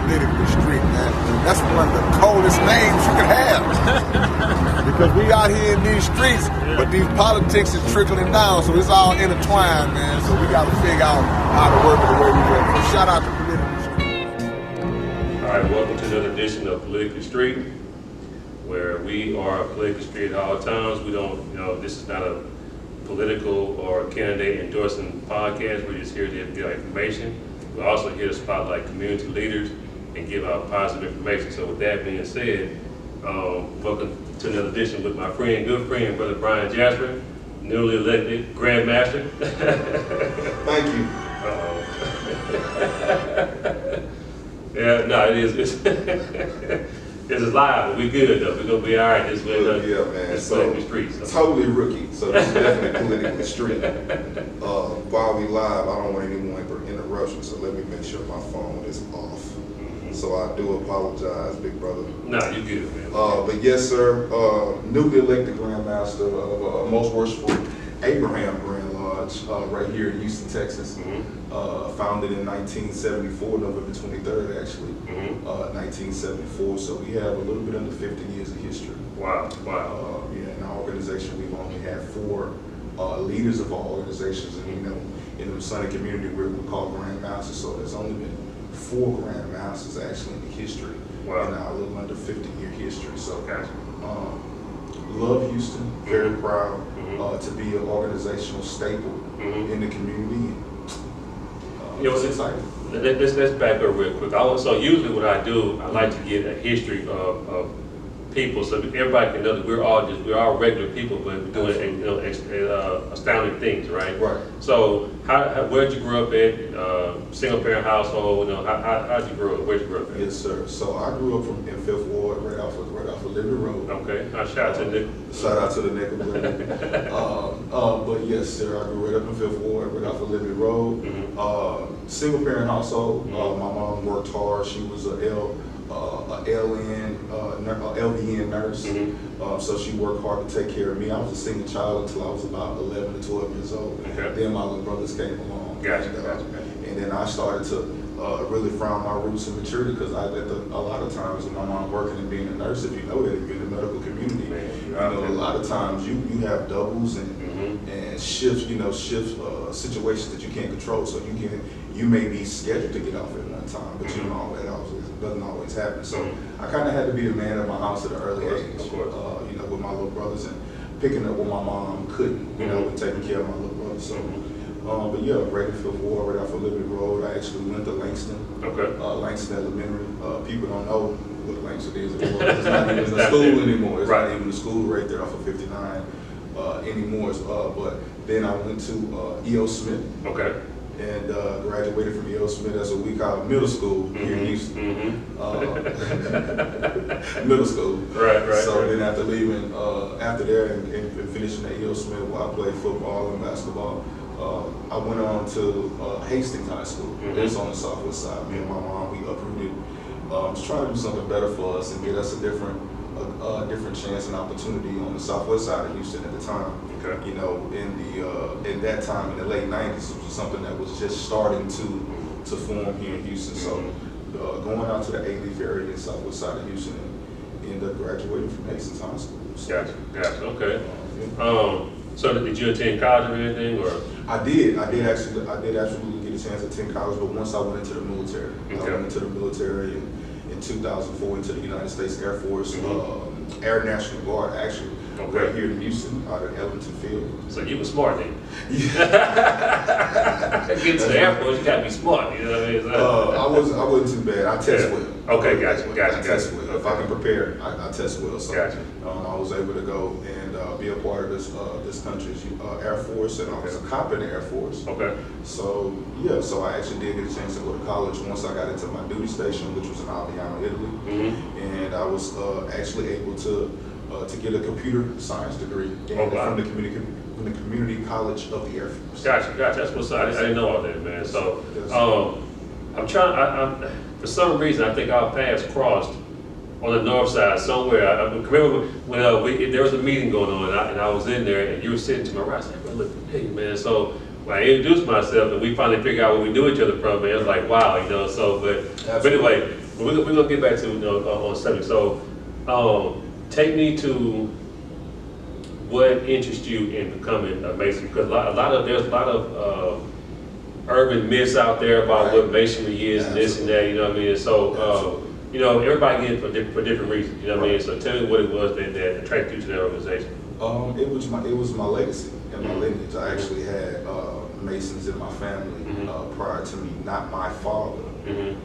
politically street, man. That's one of the coldest names you can have. Because we out here in these streets, but these politics is trickling down, so it's all intertwined, man. So we got to figure out how to work it the way we work. So shout out to politically street. All right, welcome to another edition of Politically Street, where we are politically street at all times. We don't, this is not a political or candidate endorsing podcast. We're just here to get information. We're also here to spotlight community leaders and give out positive information. So with that being said, welcome to another edition with my good friend, Brother Brian Jasper, newly elected Grand Master. Thank you. Yeah, no, it is. This is live, but we good though. We're gonna be all right this way. Yeah, man. It's So, politically street. So. totally rookie. So this is definitely politically street. While we live, I don't want any more interruptions, so let me make sure my phone is off. So I do apologize, big brother. No, you good, man. But yes, sir. Newly elected Grand Master of Most Worshipful Abraham Grand Lodge, right here in Houston, Texas. Founded in 1974, November 23rd, actually. 1974. So we have a little bit under 50 years of history. Wow. Yeah, in our organization, we've only had 4 leaders of our organizations, and in the Masonic community, we're called Grand Masters. So there's only been 4 Grand Masters actually in the history. Wow. In our little under 50-year history. So, Gotcha. Love Houston. Very proud to be an organizational staple in the community. It's exciting. Let's back up real quick. So usually what I do, I like to get a history of people, so everybody can know that we're all regular people, but we're doing astounding things, right? Right. So where'd you grow up at? Single parent household? How'd you grow up? Where'd you grow up at? Yes, sir. So I grew up in 5th Ward, right off of Liberty Road. Okay. Shout out to Nick. Shout out to the Nick of Liberty. But yes, sir. I grew right up in 5th Ward, right off of Liberty Road. Single parent household. My mom worked hard. She was a LVN nurse. So she worked hard to take care of me. I was a single child until I was about 11 to 12 years old. Okay. Then my little brothers came along. Gotcha. And then I started to really found my roots in maturity, because a lot of times with my mom working and being a nurse, if you know that, if you're in the medical community, a lot of times you have doubles and shifts, situations that you can't control. So you may be scheduled to get off at one time, but that doesn't always happen. So I kind of had to be the man of my house at an early age, with my little brothers and picking up what my mom couldn't, and taking care of my little brothers. So. But yeah, right in 5th Ward, right off of Liberty Road. I actually went to Langston. Okay. Langston Elementary. People don't know what Langston is anymore. It's not even a school anymore. It's not even a school right there off of 59 anymore. But then I went to E.O. Smith. Okay. And graduated from E.O. Smith as what we call middle school here in Houston. Middle school. Right. So then after leaving, after there and finishing at E.O. Smith, where I played football and basketball, I went on to Hastings High School. It's on the southwest side. Me and my mom, we uprooted, to try to do something better for us and get us a different chance and opportunity on the southwest side of Houston at the time. Okay. In that time in the late '90s, it was something that was just starting to form here in Houston. So going out to the A-Leaf area in southwest side of Houston, and ended up graduating from Hastings High School. So, Gotcha. Okay. So did you attend college or anything, or? I did actually get a chance to attend college, but once I went into the military. I went into the military in 2004 into the United States Air Force, Air National Guard, actually, right here in Houston, out at Ellington Field. So you were smart then. Yeah. Get to the Air Force, you gotta be smart. You know what I mean? I wasn't too bad. I test well. Okay, gotcha. I test well. If I can prepare, I test well. So I was able to go and be a part of this country's Air Force, and I was a cop in the Air Force. Okay. So I actually did get a chance to go to college once I got into my duty station, which was in Aviano, Italy, and I was actually able to get a computer science degree from the community college of the Air Force. Gotcha. That's what's up. I didn't know all that, man. So I'm for some reason I think our paths crossed on the north side somewhere. I remember when there was a meeting going on, and I was in there, and you were sitting to my right. I said, "Look, hey man." So when I introduced myself, and we finally figured out where we knew each other from, man, it was like, wow, So, but anyway, But we're gonna get back to on the subject. So, take me to what interests you in becoming a Mason, because there's a lot of urban myths out there about what Masonry is and this and that. You know what I mean? And so, everybody gets it for different reasons. You know what I mean? So tell me what it was that attracted you to that organization. It was my legacy and my lineage. I actually had Masons in my family prior to me. Not my father,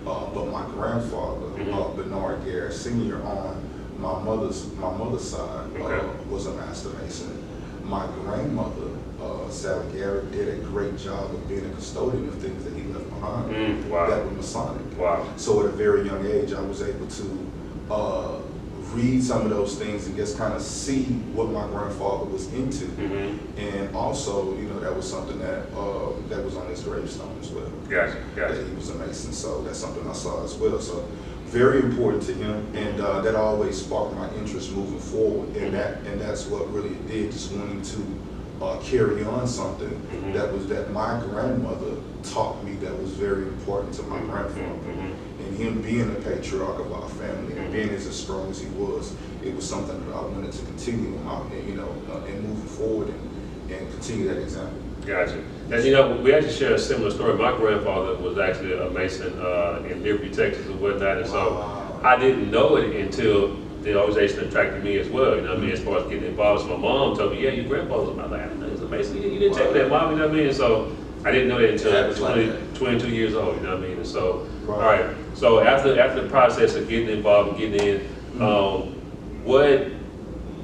but my grandfather, Bernard Garrett Sr. on my mother's side was a Master Mason. My grandmother, Sally Garrett, did a great job of being a custodian of things that he left behind that were Masonic. Wow. So at a very young age, I was able to read some of those things and just kind of see what my grandfather was into. And also, that was something that was on his gravestone as well. Gotcha. That he was a Mason, so that's something I saw as well. So very important to him, and that always sparked my interest moving forward. And that's what really it did, just wanting to carry on something that my grandmother taught me that was very important to my grandfather. And him being a patriarch of our family and being as strong as he was, it was something that I wanted to continue and moving forward and continue that example. Gotcha. And we actually share a similar story. My grandfather was actually a Mason in Liberty, Texas and whatnot, and so I didn't know it until the organization attracted me as well. You know what I mean? As far as getting involved, so my mom told me, "Yeah, your grandfather was." I'm like, "I didn't know he was a Mason. You didn't tell me that, Mom." You know what I mean? And so I didn't know that until I was 22 years old. You know what I mean? And so, all right. So after the process of getting involved and getting in,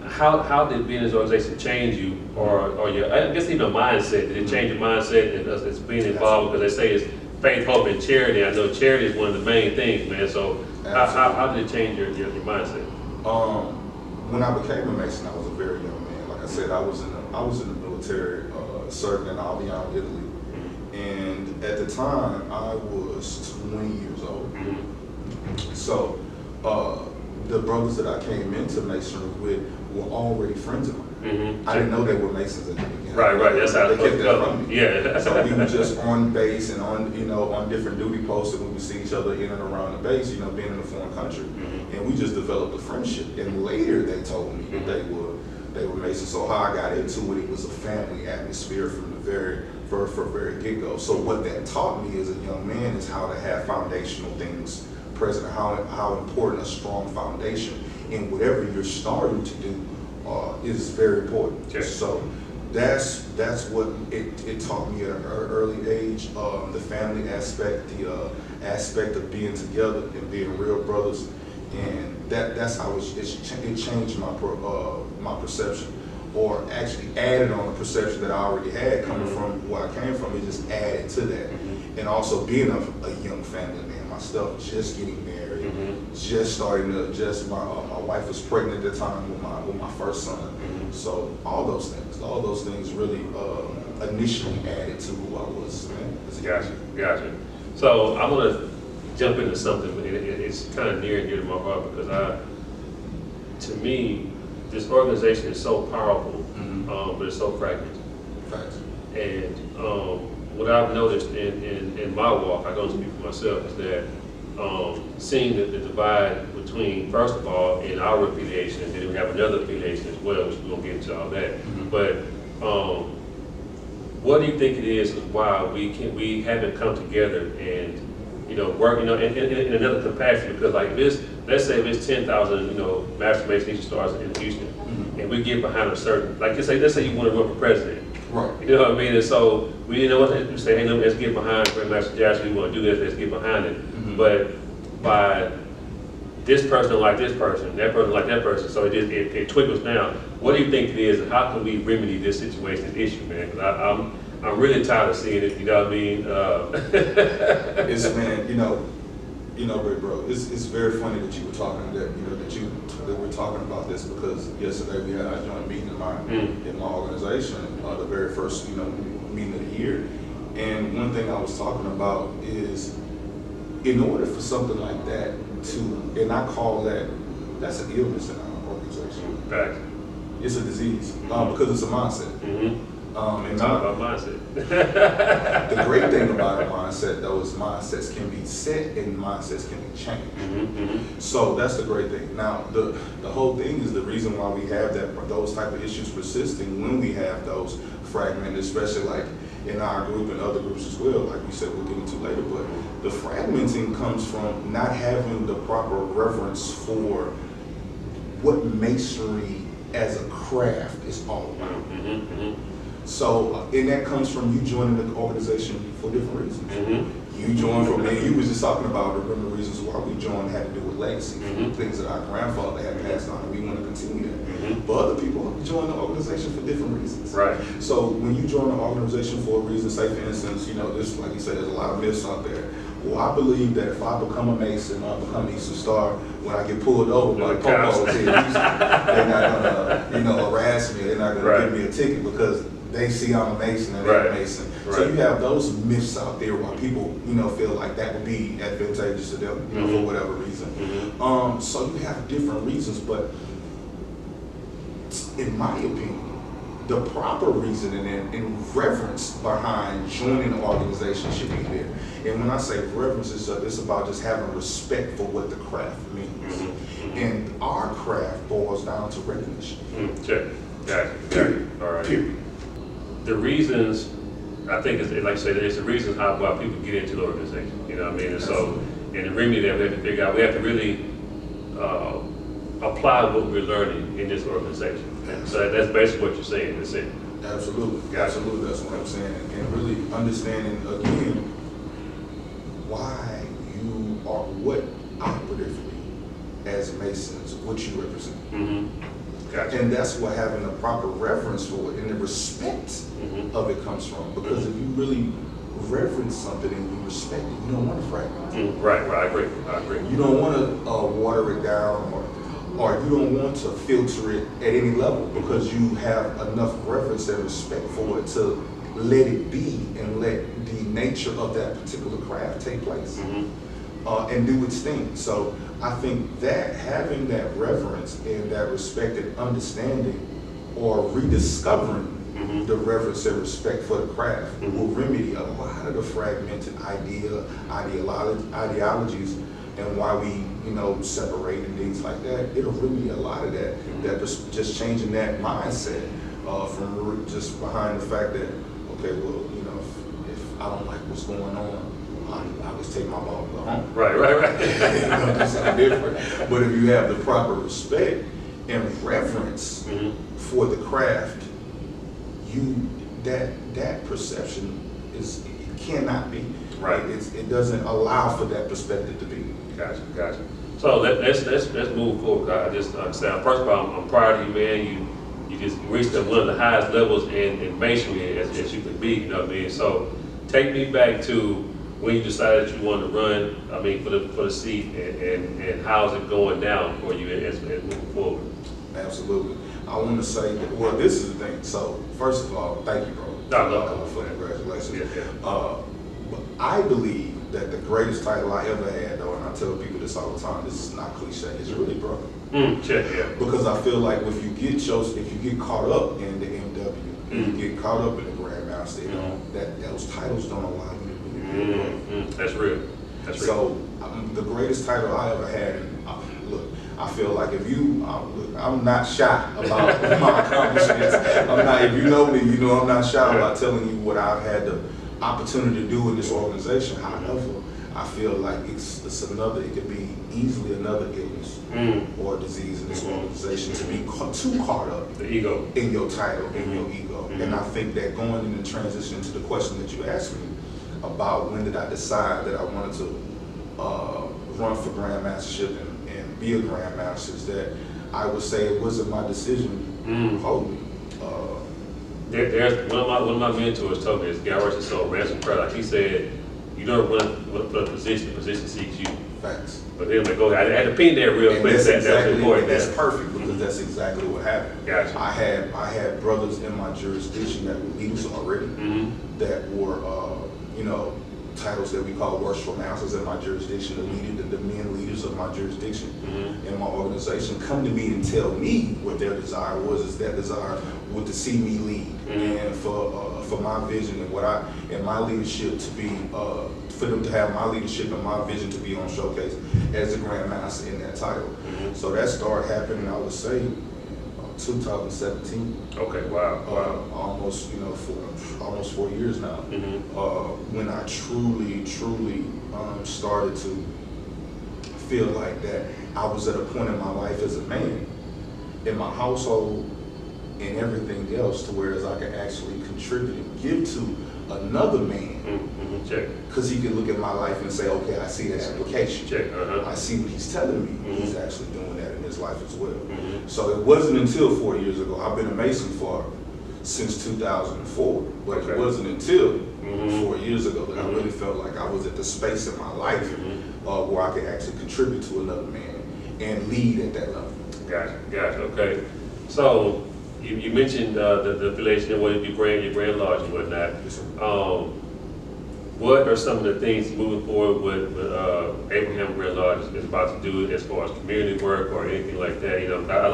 how did being in this organization change you, or your, I guess even mindset? Did it change your mindset as being involved? Because they say it's faith, hope, and charity. I know charity is one of the main things, man. So how did it change your mindset? When I became a Mason, I was a very young man. Like I said, I was in the military, serving in Albion, Italy. And at the time, I was 20 years old. So the brothers that I came into Masonry with were already friends of mine. I didn't know they were Masons at the beginning. Right. That's how they kept that from me. Yeah. So we were just on base and on different duty posts, and we would see each other in and around the base, being in a foreign country. And we just developed a friendship. And later they told me that they were Masons. So how I got into it was a family atmosphere from the very get-go. So what that taught me as a young man is how to have foundational things present, how important a strong foundation in whatever you're starting to do is very important. Okay. So that's what it taught me at an early age. The family aspect, the aspect of being together and being real brothers, and that's how it changed my perception, or actually added on the perception that I already had coming from where I came from. It just added to that, and also being a young family man myself, just getting married, just starting to my wife was pregnant at the time with my first son. So all those things really initially added to who I was. Gotcha. So I'm gonna jump into something. It's kind of near and dear to my heart because to me, this organization is so powerful, but it's so fragmented. Facts. And what I've noticed in my walk, I don't speak for myself, is that seeing the divide between, first of all, in our affiliation, and then we have another affiliation as well, which we're gonna get into all that. But what do you think it is why we haven't come together and work in another capacity? Because like this, let's say if it's 10,000 Master Mason stars in Houston, and we get behind a certain, like let's say you want to run for president. Right. You know what I mean? And so we didn't know what to say, hey, let's get behind Grand Master Jasper, we want to do this, let's get behind it. But by this person like this person, that person like that person, so it twinkles down. What do you think it is, and how can we remedy this situation, this issue, man? Because I'm really tired of seeing it, you know what I mean? It's, man, great bro, it's very funny that you were talking that we're talking about this, because yesterday we had our joint meeting in my organization, the very first meeting of the year, and one thing I was talking about is, in order for something like that and I call that's an illness in our organization. Fact. It's a disease because it's a mindset. And Talk about mindset. the great thing about a mindset, though, is mindsets can be set and mindsets can be changed. So that's the great thing. Now, the whole thing is the reason why we have those type of issues persisting when we have those fragmented, especially like in our group and other groups as well, like we said, we'll get into later. But the fragmenting comes from not having the proper reverence for what masonry as a craft is all about. So, and that comes from you joining the organization for different reasons. You joined for me. You was just talking about the reasons why we joined had to do with legacy, things that our grandfather had passed on, and we want to continue that. But other people join the organization for different reasons. Right. So when you join an organization for a reason, say for instance, you know, this, like you said, there's a lot of myths out there. Well, I believe that if I become a Mason or I become an Eastern Star, when I get pulled over by popos here in Houston, they're not gonna, harass me. They're not gonna give me a ticket because they see I'm a Mason and they're a Mason. So you have those myths out there why people, feel like that would be advantageous to them, for whatever reason. So you have different reasons, but in my opinion, the proper reasoning and reverence behind joining an organization should be there. And when I say reverence, it's about just having respect for what the craft means. And our craft boils down to recognition. Check. Gotcha. All right. Period. The reasons, I think, is like I said, there's the reasons why people get into the organization. You know what I mean? And so, in the remedy that we have to figure out, we have to really apply what we're learning in this organization. So that's basically what you're saying. That's it. Absolutely. Absolutely. That's what I'm saying. And really understanding again why you are what operatively as Masons, what you represent. Gotcha. And that's what having a proper reverence for it and the respect of it comes from. Because if you really reverence something and you respect it, you don't want to fragment. Right, I agree. You don't want to water it down or you don't want to filter it at any level because you have enough reverence and respect for it to let it be and let the nature of that particular craft take place and do its thing. So I think that having that reverence and that respect and understanding or rediscovering the reverence and respect for the craft will remedy a lot of the fragmented ideologies and why we, separate and things like that. It'll remedy a lot of that. That just changing that mindset from just behind the fact that, okay, well, if I don't like what's going on, I just take my ball and go home. Right. It's something different. But if you have the proper respect and reverence for the craft, that perception cannot be. Right. It doesn't allow for that perspective to be. Gotcha. So let's move forward. I just say, first of all, I'm proud of you, man. You just reached one of the highest levels in masonry as you could be. You know what I mean? So take me back to when you decided you wanted to run. I mean, for the seat, and how's it going down for you as moving forward? Absolutely. I want to say that, well, this is the thing. So first of all, thank you, bro. For congratulations. Yeah. But I believe that the greatest title I ever had, though, and I tell people this all the time, this is not cliche, it's really brother. Because I feel like if you get caught up in the MW, and you get caught up in the Grand Master, that those titles don't allow you to really be a brother. That's real. So the greatest title I ever had, look, I feel like I'm not shy about my accomplishments. If you know me, you know I'm not shy about telling you what I've had the opportunity to do in this organization. However, I feel like it could be easily another illness or disease in this organization to be too caught up the ego in your title, in your ego. And I think that going in the transition to the question that you asked me about when did I decide that I wanted to run for Grand Mastership and be a Grand Master, is that I would say it wasn't my decision wholly. There's one of my mentors told me, this guy works so ransom prayer. Like he said, you don't run for a position, the position seeks you. Facts. But then like, I had to pin that real quick. That's perfect because that's exactly what happened. Gotcha. I had brothers in my jurisdiction that were leaders already that were titles that we call worshipful masters in my jurisdiction, the men leaders of my jurisdiction and my organization come to me and tell me what their desire was. Is that desire was to see me lead, and for my vision and my leadership to be for them to have my leadership and my vision to be on showcase as the Grand Master in that title. So that started happening, I would say, 2017. Okay, wow. Almost, almost 4 years now. When I truly started to feel like that I was at a point in my life as a man, in my household, and everything else, to where I could actually contribute and give to another man. Check. Because he could look at my life and say, okay, I see that application. Check. I see what he's telling me. He's actually doing that in his life as well. So it wasn't until 4 years ago. I've been a Mason since 2004, but it wasn't until 4 years ago that I really felt like I was at the space in my life where I could actually contribute to another man and lead at that level. Gotcha. Okay. So you mentioned the affiliation and what you your Grand Lodge and whatnot. Yes, sir. What are some of the things moving forward with Abraham Grand Lodge is about to do as far as community work or anything like that? I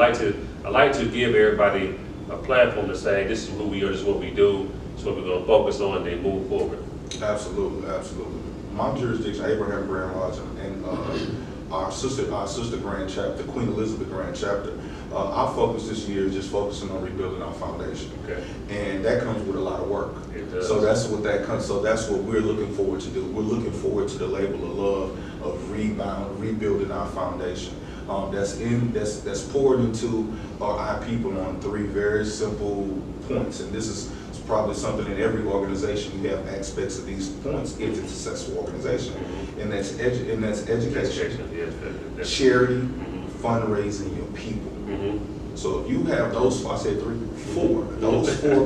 like to give everybody a platform to say, this is who we are, this is what we do, this is what we're going to focus on, and then move forward. Absolutely. My jurisdiction, Abraham Grand Lodge, and our sister Grand Chapter, Queen Elizabeth Grand Chapter, our focus this year is just focusing on rebuilding our foundation. Okay. And that comes with a lot of work. It does. So that's what that's what we're looking forward to do. We're looking forward to the labor of love of rebuilding our foundation. That's poured into our people on 3 very simple points, and this is probably something in every organization. You have aspects of these points if it's a successful organization, and that's education, charity, fundraising, your people. So if you have those, I said 4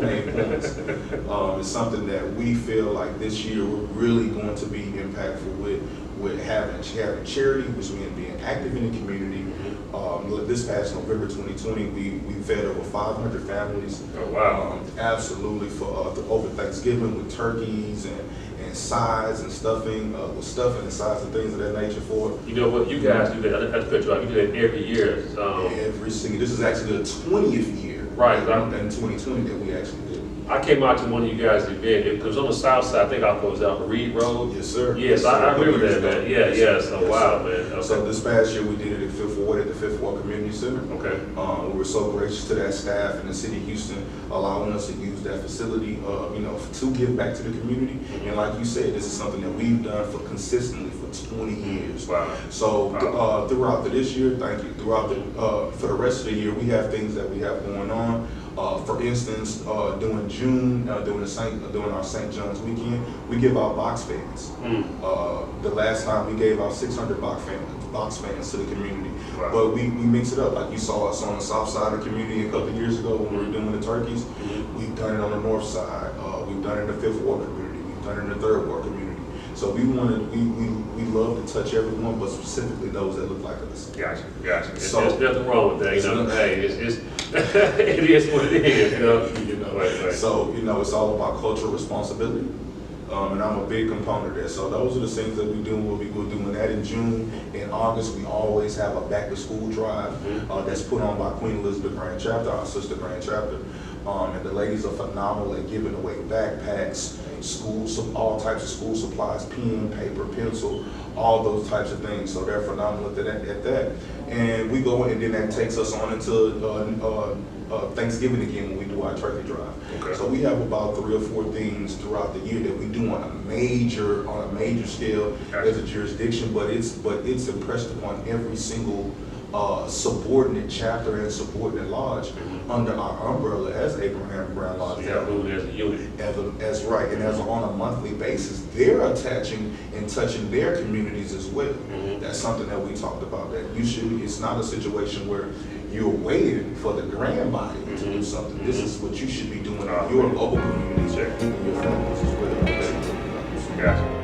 main points, is something that we feel like this year we're really going to be impactful with having charity, which means being active in the community. This past November 2020, we fed over 500 families. Oh, wow. Absolutely, for over Thanksgiving with turkeys and sides and stuffing, with stuffing and sides and things of that nature for. You know what, you guys do that, I have to cut you off, you do that every year. Every single, this is actually the 20th year. Right. In 2020 that we actually did. I came out to one of you guys' event. It was on the south side. I think I was out on Reed Road. Yes, sir. Yes, I remember that, man. Yeah. So yes, wow, sir. man. Okay. So this past year we did it at Fifth Ward at the Fifth Ward Community Center. Okay. We were so gracious to that staff in the city of Houston, allowing us to use that facility, to give back to the community. And like you said, this is something that we've done consistently for 20 years. Wow. So throughout this year, thank you. Throughout for the rest of the year, we have things that we have going on. For instance, during June, during our St. John's weekend, we give out box fans. The last time we gave out 600 box fans to the community. Wow. But we mix it up. Like you saw us on the south side of the community a couple of years ago when we were doing the turkeys. We've done it on the north side. We've done it in the Fifth Ward community. We've done it in the Third Ward community. So we love to touch everyone, but specifically those that look like us. Gotcha. There's nothing wrong with that, Hey, it's it is what it is, Right. So it's all about cultural responsibility, and I'm a big component of that. So those are the things that we do. We'll be doing that in June. In August, we always have a back to school drive that's put on by Queen Elizabeth Grand Chapter, our sister Grand Chapter, and the ladies are phenomenal at giving away backpacks, all types of school supplies, pen, paper, pencil, all those types of things. So they're phenomenal at that. And we go, and then that takes us on into Thanksgiving again when we do our turkey drive. Okay. So we have about 3 or 4 things throughout the year that we do on a major scale as a jurisdiction, but it's impressed upon every single subordinate chapter and subordinate lodge under our umbrella as Abraham Grand Lodge. Yeah, moving as a unit. That's right, and on a monthly basis, they're attaching and touching their communities as well. That's something that we talked about. That it's not a situation where you're waiting for the grand body to do something. This is what you should be doing in your local communities and your families as well. Gotcha.